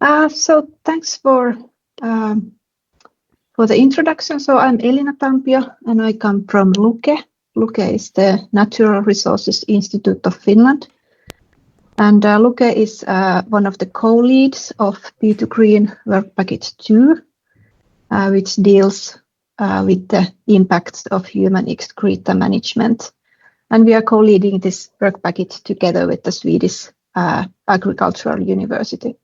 So thanks for the introduction. So I'm Elina Tampio and I come from Luke. Luke is the Natural Resources Institute of Finland. And Luke is one of the co-leads of B2 Green Work Package 2, which deals with the impacts of human excreta management. And we are co-leading this work package together with the Swedish Agricultural University.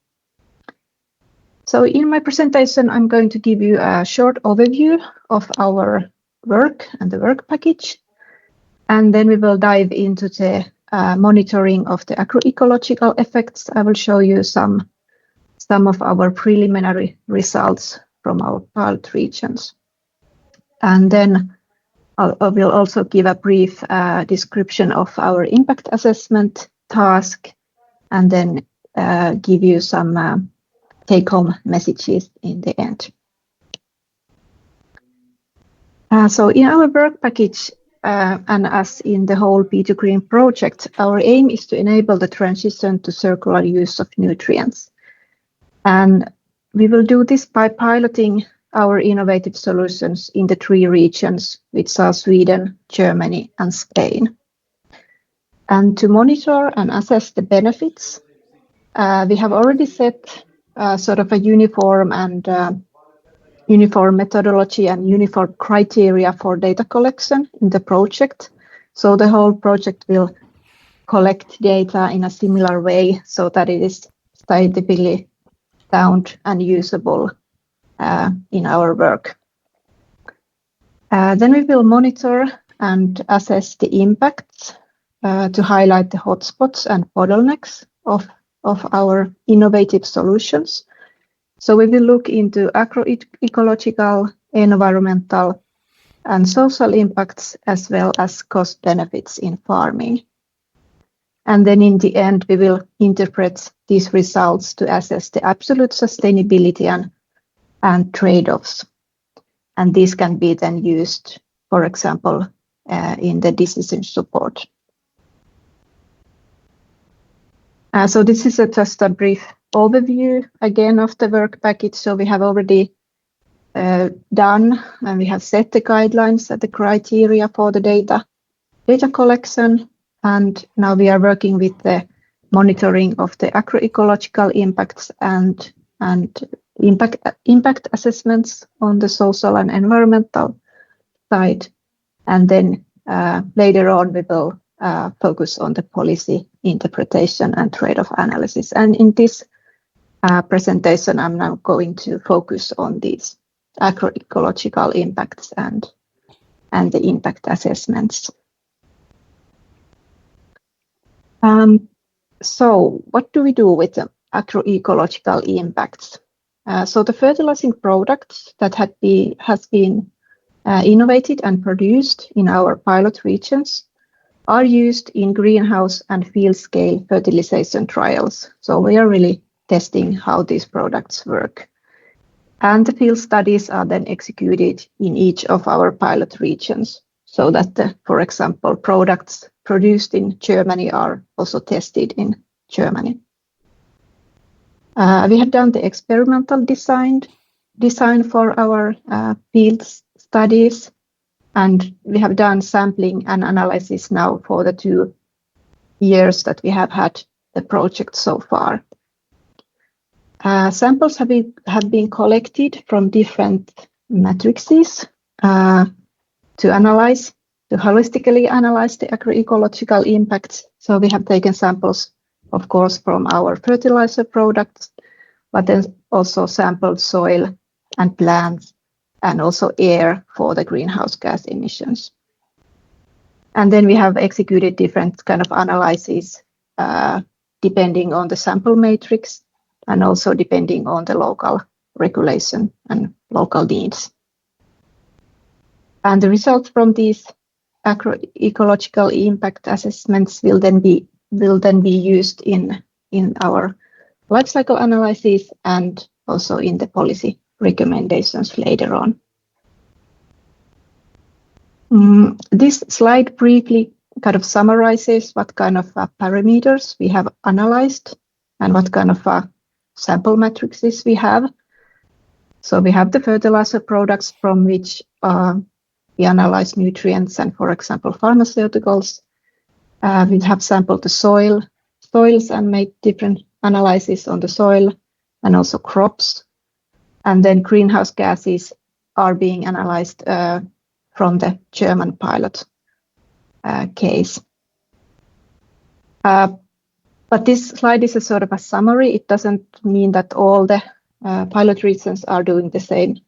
So in my presentation, I'm going to give you a short overview of our work and the work package. And then we will dive into the monitoring of the agroecological effects. I will show you some of our preliminary results from our pilot regions. And then I will also give a brief description of our impact assessment task, and then give you some take-home messages in the end. So in our work package, and as in the whole B2 Green project, our aim is to enable the transition to circular use of nutrients. And we will do this by piloting our innovative solutions in the 3 regions, which are Sweden, Germany, and Spain. And to monitor and assess the benefits, we have already set sort of a uniform methodology and uniform criteria for data collection in the project. So the whole project will collect data in a similar way so that it is scientifically sound and usable in our work. Then we will monitor and assess the impacts to highlight the hotspots and bottlenecks of our innovative solutions. So we will look into agroecological, environmental, and social impacts, as well as cost benefits in farming. And then in the end, we will interpret these results to assess the absolute sustainability and trade-offs. And these can be then used, for example, in the decision support. So this is just a brief overview again of the work package. So we have already done and we have set the guidelines and the criteria for the data collection. And now we are working with the monitoring of the agroecological impacts and impact assessments on the social and environmental side. And then later on, we will focus on the policy interpretation and trade-off analysis. And in this presentation, I'm now going to focus on these agroecological impacts and the impact assessments. So what do we do with the agroecological impacts? So the fertilizing products that has been innovated and produced in our pilot regions are used in greenhouse and field scale fertilization trials. So we are really testing how these products work. And the field studies are then executed in each of our pilot regions so that, for example, products produced in Germany are also tested in Germany. We have done the experimental design for our field studies, and we have done sampling and analysis now for the 2 years that we have had the project so far. Samples have been collected from different matrices to holistically analyze the agroecological impacts. So we have taken samples, of course, from our fertilizer products, but then also sampled soil and plants and also air for the greenhouse gas emissions. And then we have executed different kind of analyses depending on the sample matrix and also depending on the local regulation and local needs. And the results from these agroecological impact assessments will then be used in our life cycle analysis and also in the policy recommendations later on. This slide briefly kind of summarizes what kind of parameters we have analyzed and what kind of sample matrices we have. So we have the fertilizer products from which we analyze nutrients and, for example, pharmaceuticals. We have sampled the soils and made different analyses on the soil and also crops. And then greenhouse gases are being analyzed from the German pilot case. But this slide is a sort of a summary. It doesn't mean that all the pilot regions are doing the same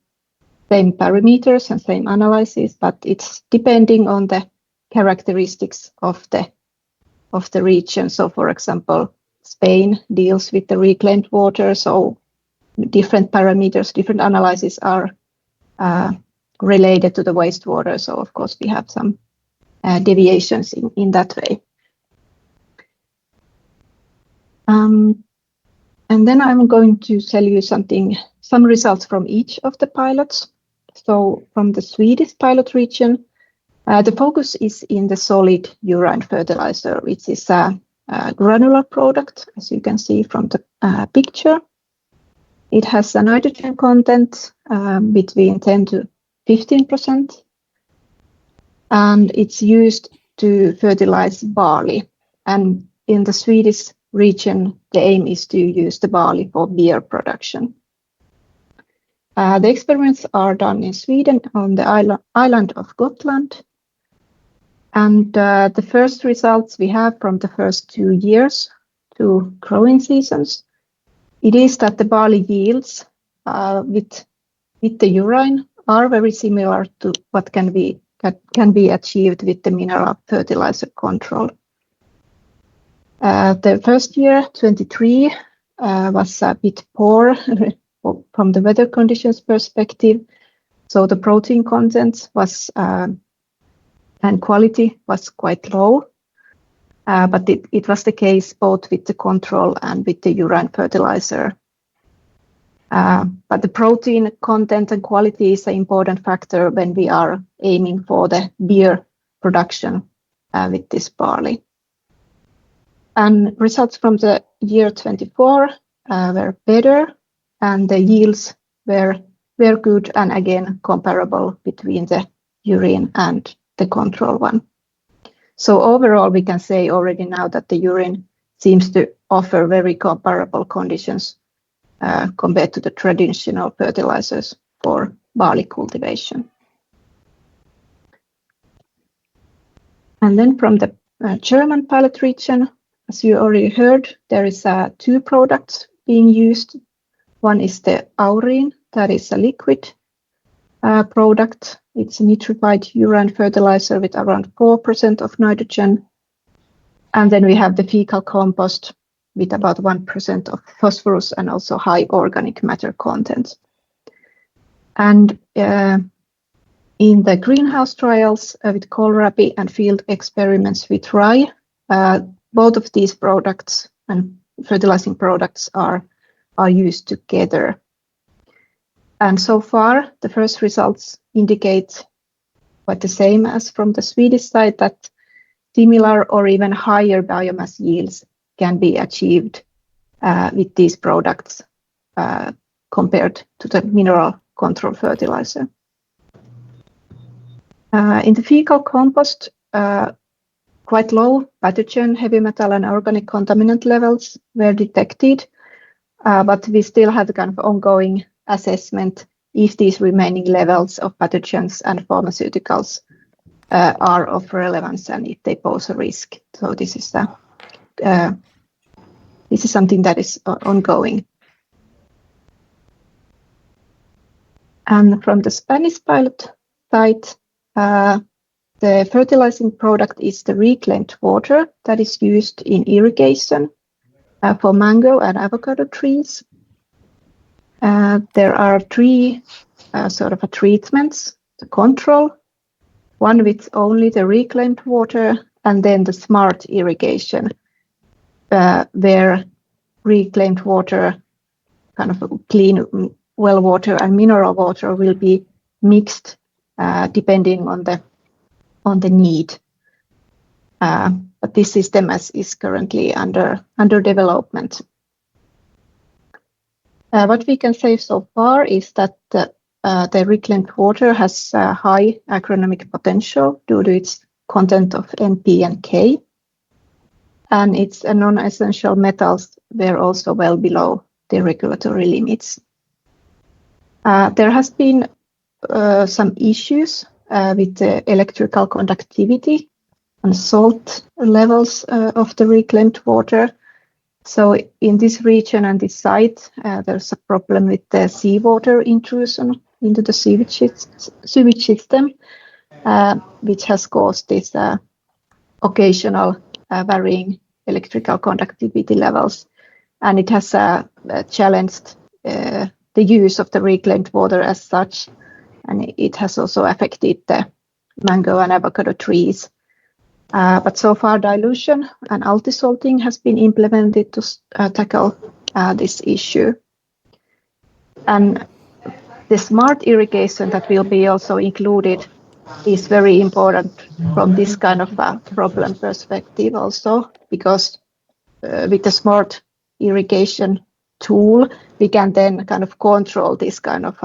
parameters and same analysis, but it's depending on the characteristics of the region. So, for example, Spain deals with the reclaimed water, so different parameters, different analyses are related to the wastewater. So, of course, we have some deviations in that way. And then I'm going to tell you some results from each of the pilots. So from the Swedish pilot region, the focus is in the solid urine fertilizer, which is a granular product, as you can see from the picture. It has a nitrogen content between 10 to 15%, and it's used to fertilize barley. And in the Swedish region, the aim is to use the barley for beer production. The experiments are done in Sweden on the island of Gotland. And the first results we have from the first 2 years, 2 growing seasons, it is that the barley yields with the urine are very similar to what can be achieved with the mineral fertilizer control. The first year, 23, was a bit poor from the weather conditions perspective. So the protein content was and quality was quite low, but it was the case both with the control and with the urine fertilizer. But the protein content and quality is an important factor when we are aiming for the beer production with this barley. And results from the year 24 were better, and the yields were good and again comparable between the urine and the control one. So overall, we can say already now that the urine seems to offer very comparable conditions compared to the traditional fertilizers for barley cultivation. And then from the German pilot region, as you already heard, there is 2 products being used. One is the Aurin, that is a liquid product. It's a nitrified urine fertilizer with around 4% of nitrogen. And then we have the fecal compost with about 1% of phosphorus and also high organic matter content. And in the greenhouse trials with kohlrabi and field experiments with rye, both of these products and fertilizing products are used together. And so far, the first results indicate quite the same as from the Swedish side, that similar or even higher biomass yields can be achieved with these products compared to the mineral control fertilizer. In the fecal compost, quite low pathogen, heavy metal and organic contaminant levels were detected, but we still have the kind of ongoing assessment if these remaining levels of pathogens and pharmaceuticals are of relevance and if they pose a risk. So this is something that is ongoing. And from the Spanish pilot side, the fertilizing product is the reclaimed water that is used in irrigation for mango and avocado trees. There are 3 sort of treatments to control. One with only the reclaimed water, and then the smart irrigation, where reclaimed water, kind of clean well water and mineral water, will be mixed depending on the need. But this system is currently under development. What we can say so far is that the reclaimed water has high agronomic potential due to its content of NP and K, and its non-essential metals were also well below the regulatory limits. There has been some issues with the electrical conductivity and salt levels of the reclaimed water. So in this region and this site, there's a problem with the seawater intrusion into the sewage system, which has caused this occasional varying electrical conductivity levels. And it has challenged the use of the reclaimed water as such. And it has also affected the mango and avocado trees. But so far, dilution and anti-salting has been implemented to tackle this issue. And the smart irrigation that will be also included is very important from this kind of problem perspective also, because with the smart irrigation tool, we can then kind of control this kind of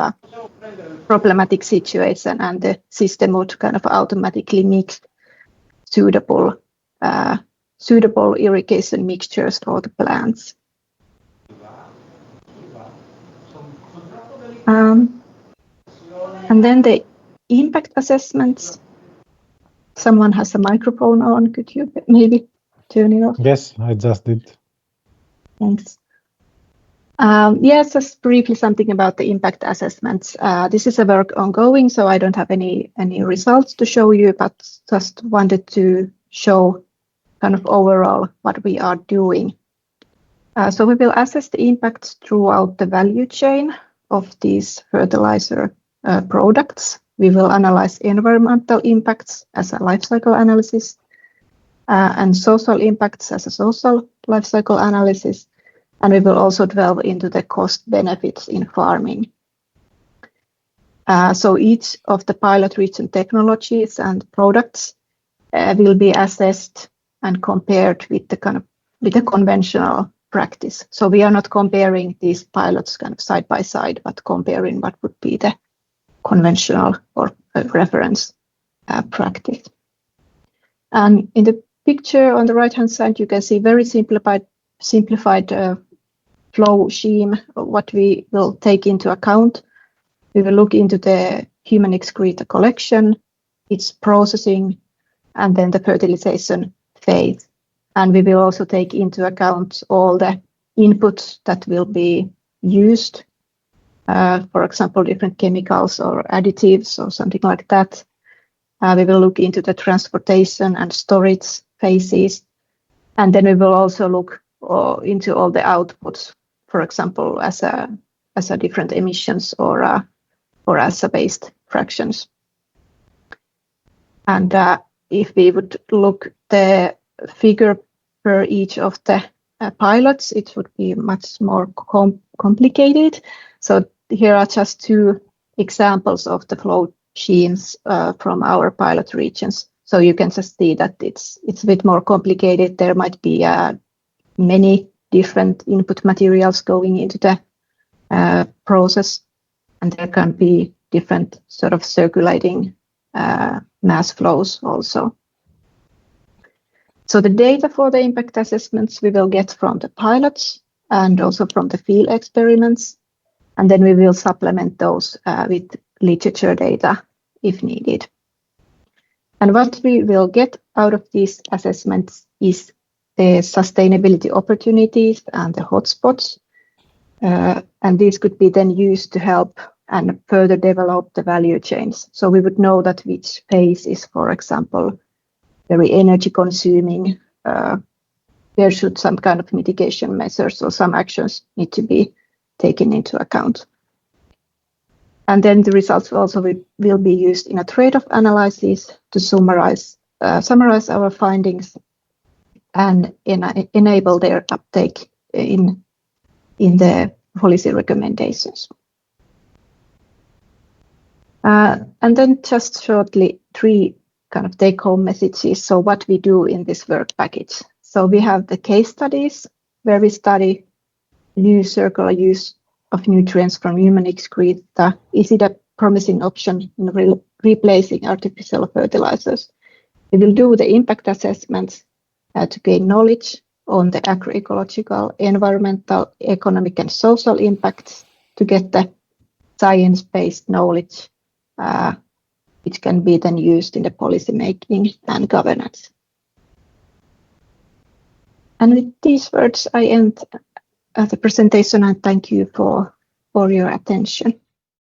problematic situation, and the system would kind of automatically mix suitable irrigation mixtures for the plants. And then the impact assessments. Someone has a microphone on. Could you maybe turn it off? Yes, I just did. Thanks. Yes, just briefly something about the impact assessments. This is a work ongoing, so I don't have any results to show you, but just wanted to show kind of overall what we are doing. So we will assess the impacts throughout the value chain of these fertilizer products. We will analyze environmental impacts as a life cycle analysis, and social impacts as a social life cycle analysis. And we will also delve into the cost benefits in farming. So each of the pilot region technologies and products will be assessed and compared with the conventional practice. So we are not comparing these pilots kind of side by side, but comparing what would be the conventional or reference practice. And in the picture on the right-hand side, you can see very simplified flow scheme, what we will take into account. We will look into the human excreta collection, its processing, and then the fertilization phase. And we will also take into account all the inputs that will be used, for example, different chemicals or additives or something like that. We will look into the transportation and storage phases. And then we will also look into all the outputs, for example, as a different emissions or as a waste fractions. And if we would look the figure per each of the pilots, it would be much more complicated. So here are just two examples of the flow schemes from our pilot regions. So you can just see that it's a bit more complicated. There might be many different input materials going into the process, and there can be different sort of circulating mass flows also. So the data for the impact assessments we will get from the pilots and also from the field experiments, and then we will supplement those with literature data if needed. And what we will get out of these assessments is the sustainability opportunities and the hotspots, and these could be then used to help and further develop the value chains. So we would know that which phase is, for example, very energy consuming. There should some kind of mitigation measures or some actions need to be taken into account. And then the results also will be used in a trade-off analysis to summarize our findings and enable their uptake in the policy recommendations. And then just shortly, three kind of take-home messages. So what we do in this work package. So we have the case studies where we study new circular use of nutrients from human excreta? Is it a promising option in replacing artificial fertilizers? We will do the impact assessments to gain knowledge on the agroecological, environmental, economic, and social impacts to get the science-based knowledge which can be then used in the policy making and governance. And with these words, I end the presentation and thank you for your attention.